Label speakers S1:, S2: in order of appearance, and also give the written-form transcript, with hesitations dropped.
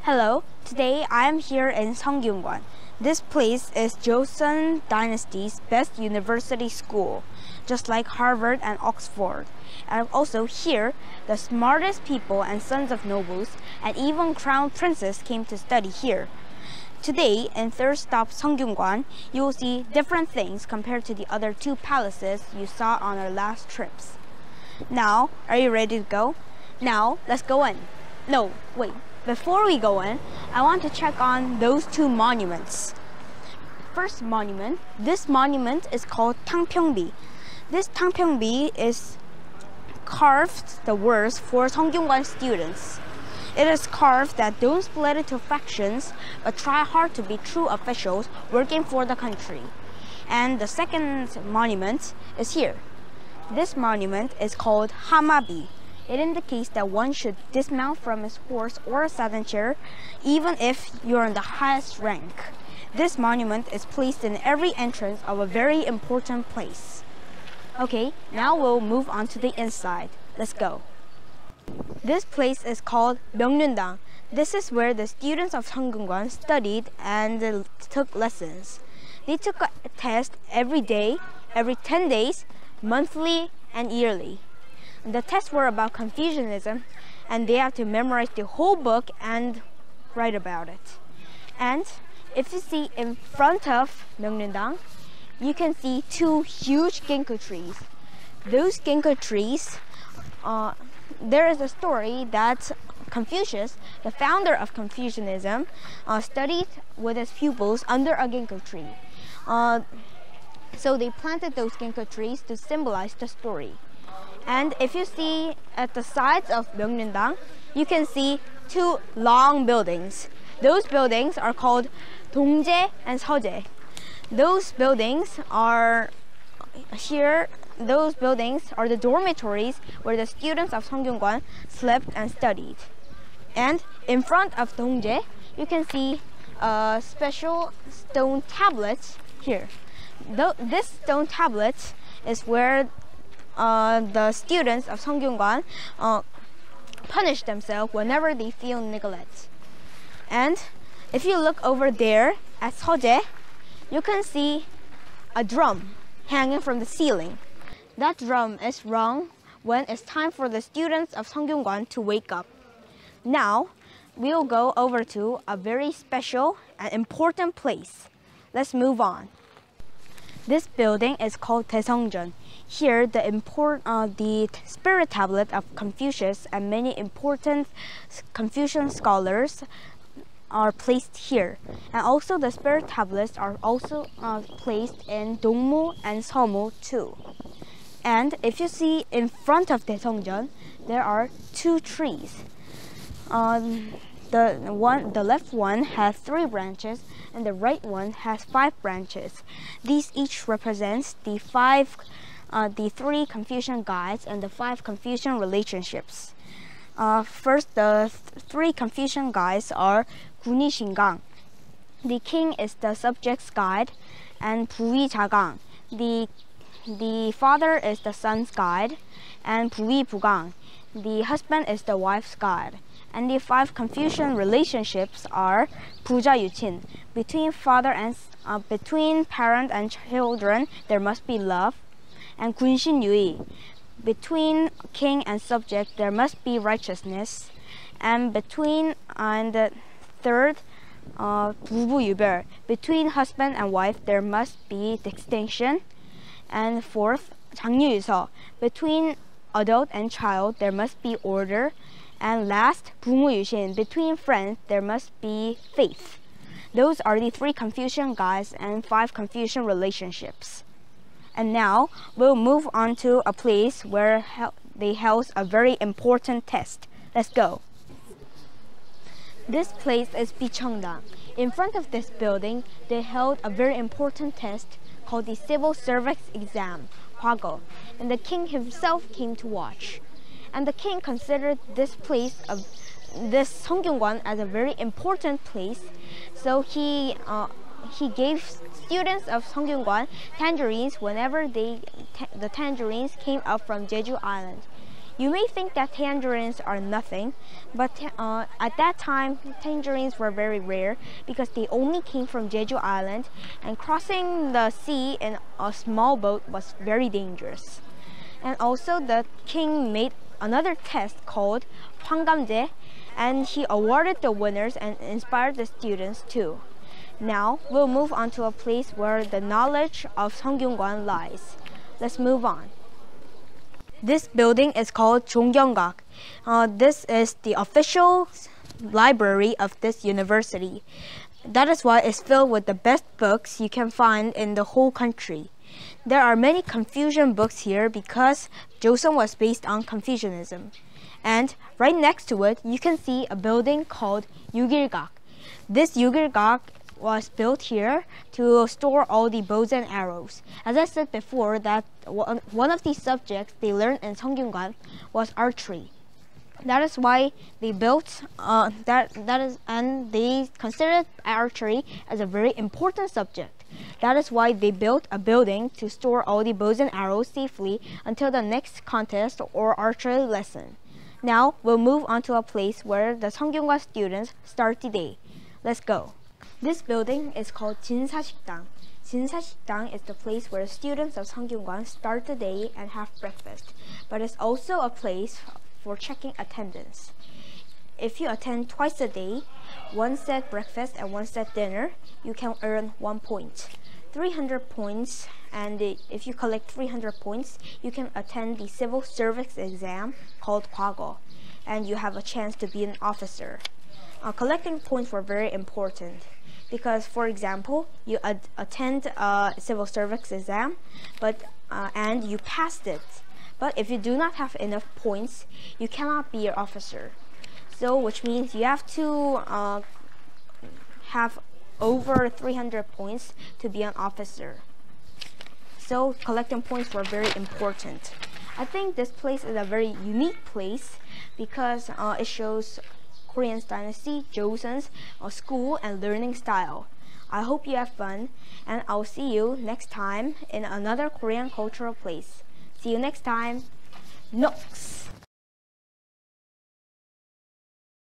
S1: Hello, today I am here in Sungkyunkwan. This place is Joseon Dynasty's best university school, just like Harvard and Oxford. And also here, the smartest people and sons of nobles and even crown princes came to study here. Today, in third stop Sungkyunkwan, you will see different things compared to the other two palaces you saw on our last trips. Now, are you ready to go? Now, let's go in. No, wait. Before we go in, I want to check on those two monuments. First monument, this monument is called Tangpyeongbi. This Tangpyeongbi is carved the words for Sungkyunkwan students. It is carved that don't split into factions, but try hard to be true officials working for the country. And the second monument is here. This monument is called Hamabi. It indicates that one should dismount from his horse or a saddle chair, even if you're in the highest rank. This monument is placed in every entrance of a very important place. Okay, now we'll move on to the inside. Let's go. This place is called Myeongyundang. This is where the students of Sungkyunkwan studied and took lessons. They took a test every day, every 10 days, monthly, and yearly. The tests were about Confucianism, and they have to memorize the whole book and write about it. And if you see in front of Myeongyundang, you can see two huge ginkgo trees. Those ginkgo trees, there is a story that Confucius, the founder of Confucianism, studied with his pupils under a ginkgo tree. So they planted those ginkgo trees to symbolize the story. And if you see at the sides of Myeongyundang, you can see two long buildings. Those buildings are called Dongje and Seoje. Those buildings are here. Those buildings are the dormitories where the students of Sungkyunkwan slept and studied. And in front of Dongje, you can see a special stone tablet here. This stone tablet is where the students of Sungkyunkwan punish themselves whenever they feel neglect. And if you look over there at Seoje, you can see a drum hanging from the ceiling. That drum is rung when it's time for the students of Sungkyunkwan to wake up. Now, we'll go over to a very special and important place. Let's move on. This building is called Daeseongjeon. Here, the spirit tablet of Confucius and many important Confucian scholars are placed here. And also the spirit tablets are also placed in Dongmu and Seomu too. And if you see in front of Daeseongjeon, there are two trees. The left one has 3 branches and the right one has 5 branches. These each represents the 3 Confucian guides and the 5 Confucian relationships. First, the 3 Confucian guides are Guni Shingang. The king is the subject's guide, and Buwi Jagang. The father is the son's guide, and Buwi Bugang. The husband is the wife's guide. And the 5 Confucian relationships are Buja Yuchin. Between parent and children, there must be love. And Gunshin Yui. Between king and subject, there must be righteousness. And the third, Bubu Yuber. Between husband and wife, there must be distinction. And fourth, Jangyu Yuso. Between adult and child, there must be order. And last, Bumu Yushin. Between friends, there must be faith. Those are the 3 Confucian guides and 5 Confucian relationships. And now, we'll move on to a place where they held a very important test. Let's go. This place is Bicheongdang. In front of this building, they held a very important test called the Civil Service Exam, Hwago. And the king himself came to watch. And the king considered this Sungkyunkwan as a very important place, so he gave students of Sungkyunkwan tangerines whenever the tangerines came up from Jeju Island. You may think that tangerines are nothing, but at that time, tangerines were very rare because they only came from Jeju Island, and crossing the sea in a small boat was very dangerous. And also, the king made another test called 황감제, and he awarded the winners and inspired the students too. Now, we'll move on to a place where the knowledge of Sungkyunkwan lies. Let's move on. This building is called 종경각. This is the official library of this university. That is why it's filled with the best books you can find in the whole country. There are many Confucian books here because Joseon was based on Confucianism. And right next to it, you can see a building called 육일각. This 육일각 was built here to store all the bows and arrows. As I said before, that one of the subjects they learned in Sungkyunkwan was archery. That is why they built and they considered archery as a very important subject. That is why they built a building to store all the bows and arrows safely until the next contest or archery lesson. Now we'll move on to a place where the Sungkyunkwan students start the day. Let's go. This building is called 진사식당. 진사식당 is the place where students of Sungkyunkwan start the day and have breakfast, but it's also a place for checking attendance. If you attend twice a day, one set breakfast and one set dinner, you can earn 1 point. 300 points, and if you collect 300 points, you can attend the civil service exam called 과거, and you have a chance to be an officer. Collecting points were very important because, for example, you attend a civil service exam, and you passed it. But if you do not have enough points, you cannot be an officer. So, which means you have to have over 300 points to be an officer. So, collecting points were very important. I think this place is a very unique place because it shows Korean dynasty, Joseon's school and learning style. I hope you have fun, and I'll see you next time in another Korean cultural place. See you next time. Nox!